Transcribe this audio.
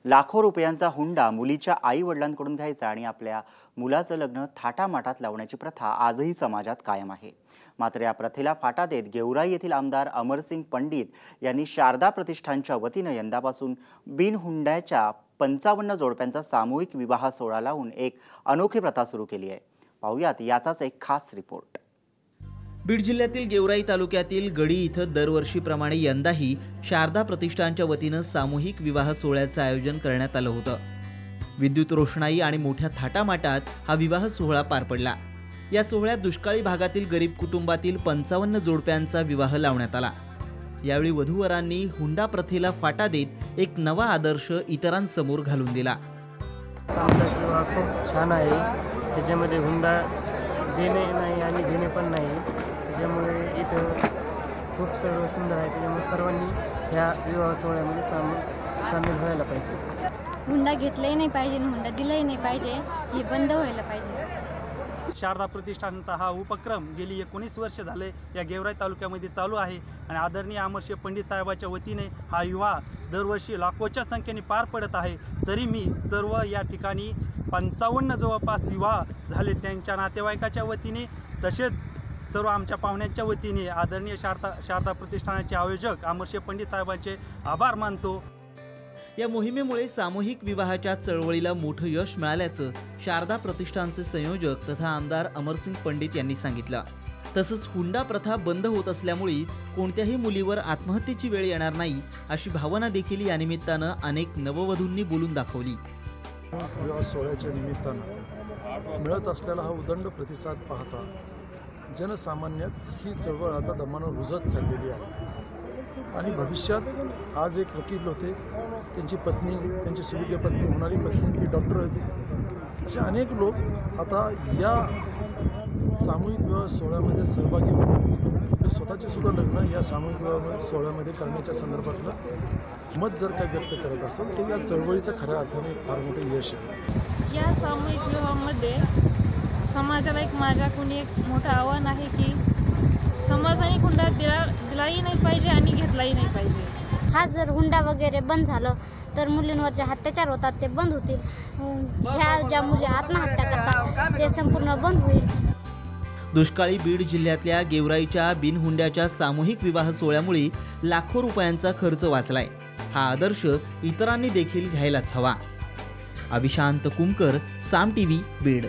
लाखो रुपयांचा हुंडा मुलीच्या आई वडिलांकडून घ्यायचा आणि आपल्या मुलाचं लग्न थाटामाटात लावण्याची प्रथा आजही समाजात कायम आहे। मात्र या प्रथेला फाटा देत गेवराई येथील आमदार अमरसिंग पंडित यांनी शारदा प्रतिष्ठानच्या वतीने यंदापासून बिनहुंड्याच्या 55 जोडप्यांचा सामूहिक विवाह सोहळा लावून एक अनोखी प्रथा सुरू केली आहे। पाहुयात याचाच एक खास रिपोर्ट। बीड जिल्ह्यातील गेवराई तालुक्यातील गडी इथं दरवर्षीप्रमाणे यंदाही शारदा प्रतिष्ठानच्या वतीने सामूहिक विवाह सोहळ्याचे आयोजन करण्यात आलं होतं। विद्युत रोषणाई आणि मोठ्या थाटामाटात हा विवाह सोहळा पार पडला। या सोहळ्यात दुष्काळी भागातील गरीब कुटुंबातील 55 जोडप्यांचा विवाह लावण्यात आला। यावेळी वधूवरांनी हुंडा प्रथेला फाटा देत एक नवा आदर्श इतरांसमोर घालून दिला। सामुदायिक विवाह खूप छान आहे। त्याच्यामध्ये हुंडा देणे नाही आणि घेणे पण नाही। त्याच्यामुळे इथं खूप सर्व सुंदर आहे। त्याच्यामुळे सर्वांनी या विवाह सोहळ्यामध्ये सामील व्हायला पाहिजे। हुंडा घेतलाही नाही पाहिजे, हुंडा दिलाही नाही पाहिजे, हे बंद व्हायला पाहिजे। शारदा प्रतिष्ठानचा हा उपक्रम गेली 19 वर्ष झाले या गेवराई तालुक्यामध्ये चालू आहे आणि आदरणीय अमरसिंग पंडित साहेबांच्या वतीने हा विवाह दरवर्षी लाखोच्या संख्येने पार पडत आहे। तरी मी सर्व या ठिकाणी 55 जवळपास विवाह झाले त्यांच्या नातेवाईकाच्या वतीने तसेच सर्व आमच्या पाहुण्यांच्या वतीने आदरणीय शारदा प्रतिष्ठानाचे आयोजक अमरसिंग पंडित साहेबांचे आभार मानतो। या मोहिमेमुळे सामूहिक विवाहाच्या चळवळीला मोठं यश मिळाल्याचं शारदा प्रतिष्ठानचे संयोजक तथा आमदार अमरसिंग पंडित यांनी सांगितलं। तसंच हुंडा प्रथा बंद होत असल्यामुळे कोणत्याही मुलीवर आत्महत्येची वेळ येणार नाही अशी भावना देखील या निमित्तानं अनेक नववधूंनी बोलून दाखवली। विवाह सोहळ्याच्या निमित्तानं मिळत असलेला हा उदंड प्रतिसाद पाहता जनसामान्यात ही चळवळ आता दमानं रुजत चाललेली आहे आणि भविष्यात आज एक वकील होते, त्यांची पत्नी, त्यांची सुविद्य पत्नी, होणारी पत्नी ती डॉक्टर होती। असे अनेक लोक आता या सामूहिक विवाह सोहळ्यामध्ये सहभागी होऊन स्वतःचे सुद्धा लग्न या सामूहिक विवाह सोहळ्यामध्ये करण्याच्या संदर्भातलं मत जर का व्यक्त करत असेल तर या चळवळीचं खऱ्या अर्थाने फार मोठे यश आहे। या सामूहिक विवाहामध्ये समाजाला माझ्याकडून एक मोठं आव्हान आहे की समाजाने हुंडा दिलाही नाही पाहिजे आणि घेतलाही नाही पाहिजे। हा जर हुंडा वगैरे बंद झालं तर मुलींवर जे अत्याचार होतात ते बंद होतील। ह्या ज्या मुली आत्महत्या करतात ते संपूर्ण बंद होईल। दुष्काळी बीड जिल्ह्यातल्या गेवराईच्या बिनहुंड्याच्या सामूहिक विवाह सोहळ्यामुळे लाखो रुपयांचा खर्च वाचलाय। हा आदर्श इतरांनी देखील घ्यायलाच हवा। अभिशांत कुमकर, साम टीव्ही, बीड।